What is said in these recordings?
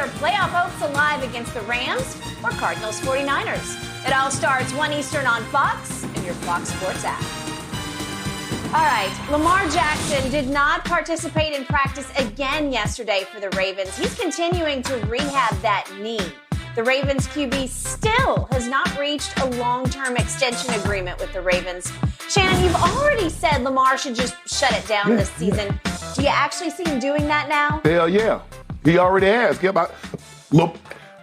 playoff hopes alive against the Rams or Cardinals 49ers. It all starts 1 Eastern on Fox and your Fox Sports app. All right, Lamar Jackson did not participate in practice again yesterday for the Ravens. He's continuing to rehab that knee. The Ravens QB still has not reached a long-term extension agreement with the Ravens. Shannon, you've already said Lamar should just shut it down this season. Do you actually see him doing that now? Hell yeah. He already has. Look,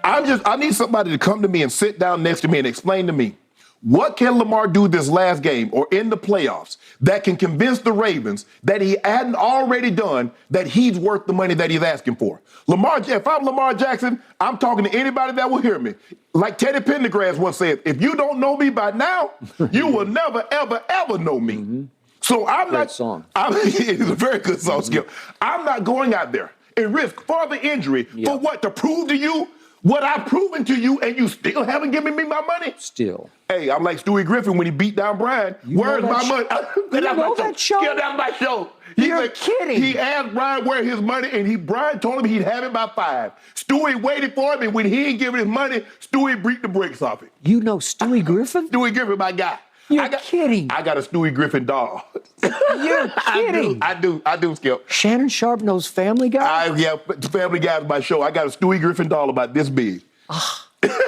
I need somebody to come to me and sit down next to me and explain to me, what can Lamar do this last game or in the playoffs that can convince the Ravens that he hadn't already done, that he's worth the money that he's asking for? If I'm Lamar Jackson, I'm talking to anybody that will hear me. Like Teddy Pendergrass once said, if you don't know me by now, you will never, ever, ever know me. Mm-hmm. So I'm Great not. Song. It's a very good song, Skip. I'm not going out there and risk further injury for what? To prove to you what I've proven to you, and you still haven't given me my money? Still. Hey, I'm like Stewie Griffin when he beat down Brian. Where's my money? You know that show? Get out of my show. You're kidding. He asked Brian where his money, and Brian told him he'd have it by 5. Stewie waited for him, and when he ain't giving his money, Stewie beat the brakes off it. You know Stewie Griffin? Stewie Griffin, my guy. You're kidding. I got a Stewie Griffin doll. You're kidding. I do, Skip. Shannon Sharp knows Family Guy? Family Guy is my show. I got a Stewie Griffin doll about this big.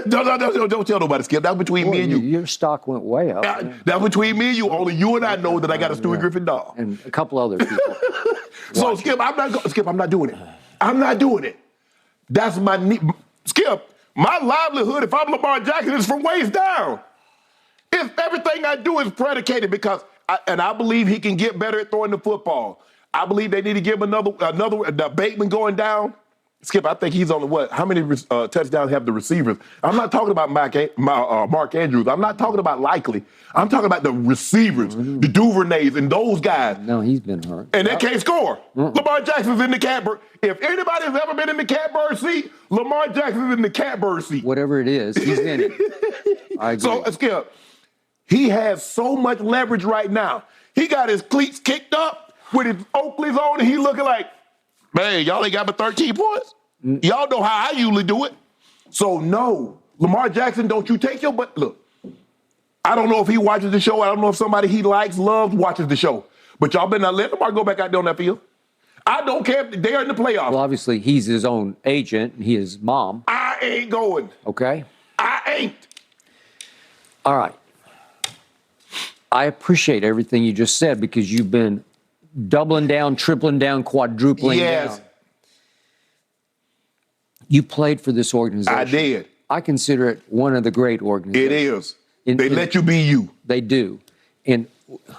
Don't tell nobody, Skip. That's between me and you. Your stock went way up. That's between me and you. Only you and I know that I got a Stewie Griffin doll. And a couple other people. So, Skip, I'm not doing it. I'm not doing it. That's my Skip, my livelihood, if I'm Lamar Jackson, is from waist down. If everything I do is predicated because, I believe he can get better at throwing the football. I believe they need to give him the Bateman going down. Skip, I think he's on the what? How many touchdowns have the receivers? I'm not talking about Mark Andrews. I'm not talking about Likely. I'm talking about the receivers, the Duvernays, and those guys. No, he's been hurt. And they can't score. Lamar Jackson's in the catbird. If anybody has ever been in the catbird seat, Lamar Jackson's in the catbird seat. Whatever it is, he's in it. I agree. So, Skip, he has so much leverage right now. He got his cleats kicked up with his Oakleys on, and he looking like, man, y'all ain't got but 13 points? Y'all know how I usually do it. So, no, Lamar Jackson, don't you take your butt. Look, I don't know if he watches the show. I don't know if somebody he likes, loves, watches the show. But y'all better not let Lamar go back out there on that field. I don't care if they're in the playoffs. Well, obviously, he's his own agent. He is mom. I ain't going. Okay? I ain't. All right. I appreciate everything you just said because you've been doubling down, tripling down, quadrupling down. You played for this organization. I did. I consider it one of the great organizations. It is. They let you be you. They do. And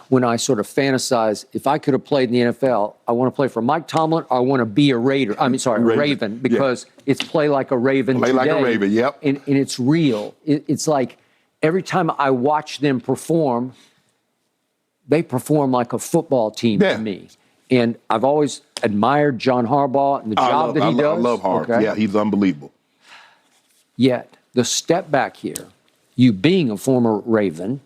when I sort of fantasize, if I could have played in the NFL, I want to play for Mike Tomlin or I want to be a Raven, because it's play like a Raven today. Like a Raven, yep. And it's real. It's like every time I watch them perform, they perform like a football team to me. And I've always admired John Harbaugh and the job that he does. I love Harbaugh. Okay? Yeah, he's unbelievable. Yet, the step back here, you being a former Raven,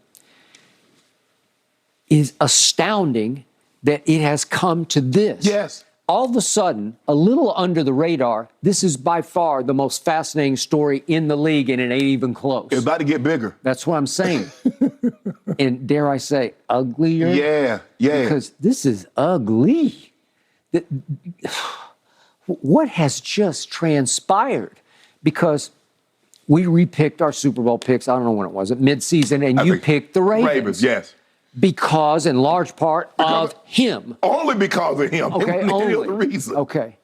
is astounding that it has come to this. Yes. All of a sudden, a little under the radar, this is by far the most fascinating story in the league, and it ain't even close. It's about to get bigger. That's what I'm saying. And dare I say, uglier? Yeah. Because this is ugly. What has just transpired? Because we repicked our Super Bowl picks, I don't know when it was, at midseason, and you picked the Ravens. Ravens, yes. Because, in large part, of him. Only because of him. Okay, only. The reason. Okay.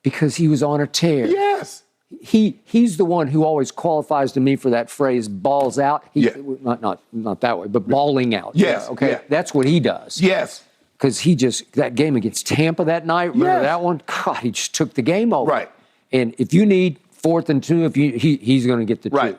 Because he was on a tear. Yes. He's the one who always qualifies to me for that phrase, balls out. Not that way, but balling out. Yes. Okay. Yeah. That's what he does. Yes. Because that game against Tampa that night, remember that one? God, he just took the game over. Right. And if you need 4th and 2, he's going to get the 2. Right.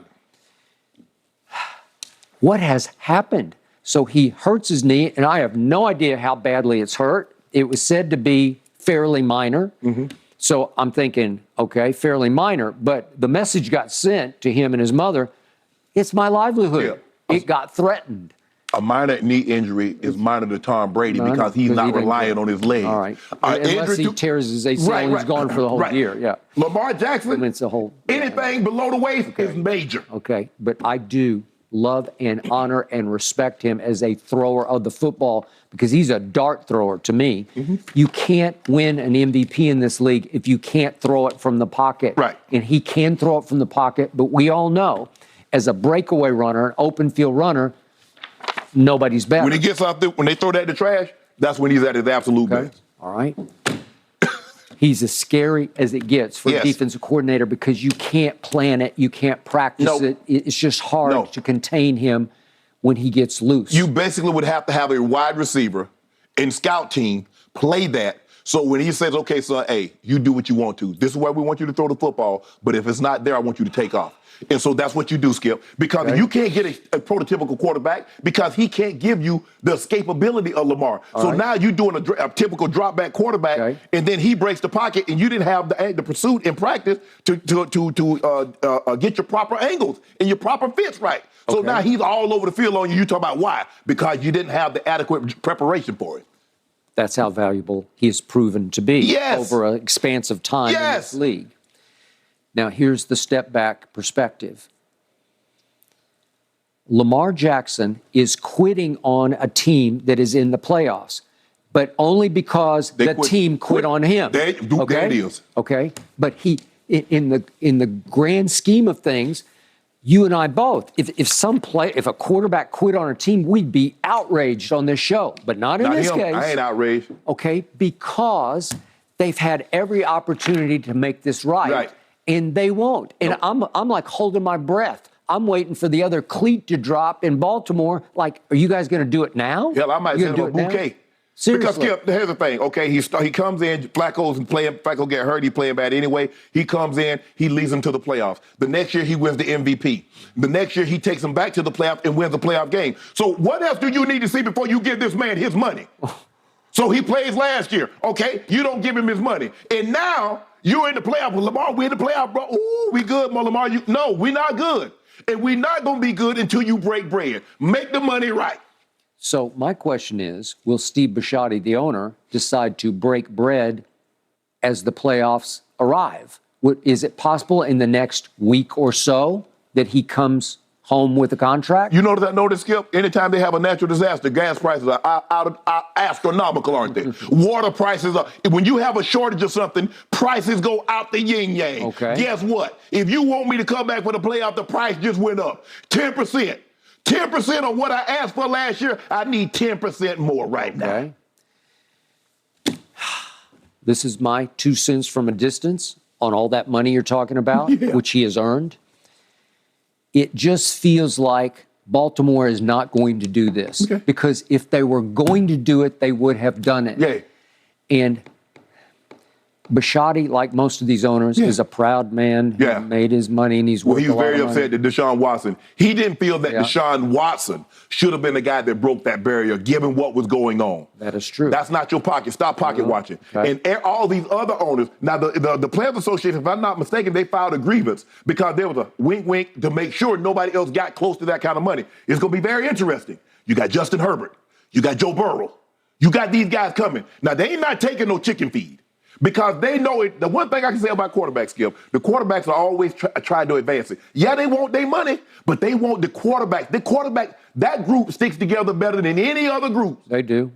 What has happened? So he hurts his knee, and I have no idea how badly it's hurt. It was said to be fairly minor. Mm-hmm. So I'm thinking, okay, fairly minor. But the message got sent to him and his mother, it's my livelihood. Yeah. It got threatened. A minor knee injury is minor to Tom Brady because he's not relying on his legs. All right. Unless he tears his ACL, he's gone for the whole year. Yeah. Lamar Jackson, I mean, it's a whole, anything below the waist is major. Okay. But I do love and honor and respect him as a thrower of the football because he's a dart thrower to me. You can't win an MVP in this league if you can't throw it from the pocket. Right. And he can throw it from the pocket, but we all know as a breakaway runner, an open field runner, nobody's better. When he gets out there, when they throw that in the trash, that's when he's at his absolute best. All right. He's as scary as it gets for a defensive coordinator because you can't plan it, you can't practice it. It's just hard to contain him when he gets loose. You basically would have to have a wide receiver and scout team play that. So when he says, okay, son, hey, you do what you want to. This is where we want you to throw the football, but if it's not there, I want you to take off. And so that's what you do, Skip, because you can't get a prototypical quarterback because he can't give you the escapability of Lamar. Now you're doing a typical drop back quarterback, and then he breaks the pocket, and you didn't have the pursuit in practice to get your proper angles and your proper fits right. So now he's all over the field on you. You talk about why? Because you didn't have the adequate preparation for it. That's how valuable he has proven to be over an expansive time in this league. Now, here's the step back perspective. Lamar Jackson is quitting on a team that is in the playoffs, but only because the team quit on him. There it is. Okay, but he, in the grand scheme of things, you and I both, if a quarterback quit on a team, we'd be outraged on this show, but not in this case. I ain't outraged. Okay, because they've had every opportunity to make this right. And they won't. And I'm like holding my breath. I'm waiting for the other cleat to drop in Baltimore. Like, are you guys going to do it now? Hell, I might send him a bouquet. Seriously. Because, Skip, here's the thing. Okay, he comes in, Flacco get hurt, he playing bad anyway. He comes in, he leads them to the playoffs. The next year, he wins the MVP. The next year, he takes them back to the playoff and wins the playoff game. So what else do you need to see before you give this man his money? So he plays last year. Okay, you don't give him his money. And now you're in the playoff with Lamar. We're in the playoff, bro. Ooh, we good, Lamar. No, we're not good. And we're not going to be good until you break bread. Make the money right. So my question is, will Steve Bisciotti, the owner, decide to break bread as the playoffs arrive? Is it possible in the next week or so that he comes home with a contract? You notice, Skip? Anytime they have a natural disaster, gas prices are astronomical, aren't they? Water prices are. When you have a shortage of something, prices go out the yin-yang. Okay. Guess what? If you want me to come back for the playoff, the price just went up 10%. 10% on what I asked for last year, I need 10% more right now. This is my 2 cents from a distance on all that money you're talking about, which he has earned. It just feels like Baltimore is not going to do this because if they were going to do it, they would have done it. And Bisciotti, like most of these owners, is a proud man who made his money and he's worth a lot of money. He was very upset that Deshaun Watson, he didn't feel that Deshaun Watson should have been the guy that broke that barrier given what was going on. That is true. That's not your pocket. Stop pocket watching. And all these other owners, now the Players Association, if I'm not mistaken, they filed a grievance because there was a wink to make sure nobody else got close to that kind of money. It's going to be very interesting. You got Justin Herbert. You got Joe Burrow. You got these guys coming. Now, they ain't not taking no chicken feed. Because they know it. The one thing I can say about quarterbacks, Skip, the quarterbacks are always trying to advance it. Yeah, they want their money, but they want the quarterback. The quarterback, that group sticks together better than any other group. They do.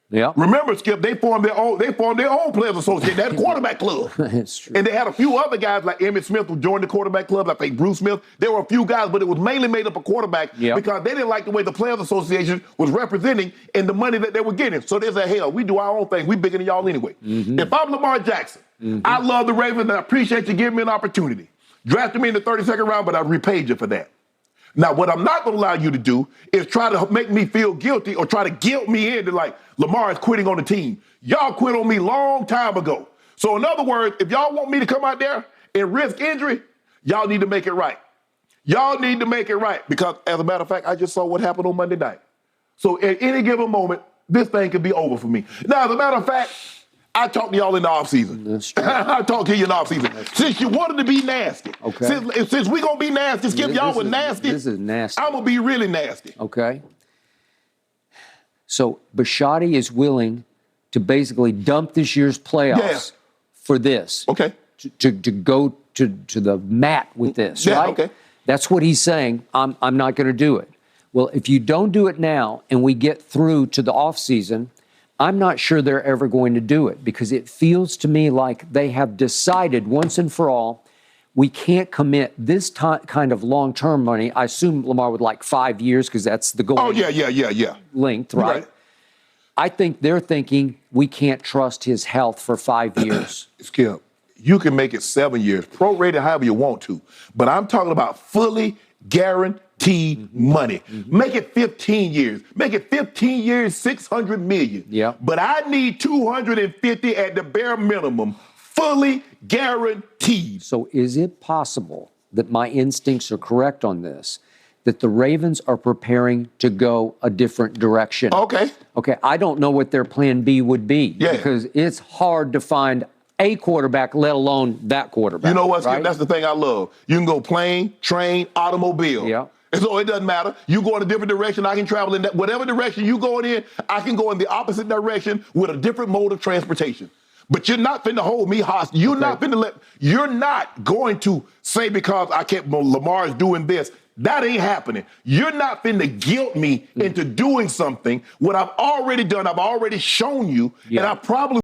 Yeah. Remember, Skip, they formed their own Players Association, that quarterback club. That's true. And they had a few other guys like Emmitt Smith who joined the quarterback club. I think Bruce Smith. There were a few guys, but it was mainly made up of quarterbacks because they didn't like the way the Players Association was representing and the money that they were getting. So they said, hell, we do our own thing. We bigger than y'all anyway. If I'm Lamar Jackson, I love the Ravens and I appreciate you giving me an opportunity. Drafted me in the 32nd round, but I repaid you for that. Now, what I'm not going to allow you to do is try to make me feel guilty or try to guilt me into like Lamar is quitting on the team. Y'all quit on me long time ago. So in other words, if y'all want me to come out there and risk injury, y'all need to make it right. Y'all need to make it right because, as a matter of fact, I just saw what happened on Monday night. So at any given moment, this thing could be over for me. Now, as a matter of fact, I talked to y'all in the offseason. That's true. I talked to you in the offseason. Since you wanted to be nasty. Okay. Since we're going to be nasty, Skip, y'all were nasty. This is nasty. I'm going to be really nasty. Okay. So Bisciotti is willing to basically dump this year's playoffs for this. Okay. To go to the mat with this, right? Okay. That's what he's saying. I'm not going to do it. Well, if you don't do it now and we get through to the offseason, I'm not sure they're ever going to do it because it feels to me like they have decided once and for all, we can't commit this kind of long-term money. I assume Lamar would like 5 years because that's the goal. Oh, yeah. Length, right? I think they're thinking we can't trust his health for 5 years. Skip, you can make it 7 years, prorated however you want to, but I'm talking about fully guaranteed money. Make it 15 years. Make it 15 years, $600 million. Yeah. But I need 250 at the bare minimum, fully guaranteed. So is it possible that my instincts are correct on this, that the Ravens are preparing to go a different direction? Okay. Okay, I don't know what their plan B would be Yeah. because it's hard to find a quarterback, let alone that quarterback. You know what, Skip? right? That's the thing I love. You can go plane, train, automobile. Yeah. And so it doesn't matter. You go in a different direction, I can travel in that. Whatever direction you going in, I can go in the opposite direction with a different mode of transportation. But you're not finna hold me hostage. You're not going to say because Lamar is doing this. That ain't happening. You're not finna guilt me into doing something. What I've already done, I've already shown you, and I probably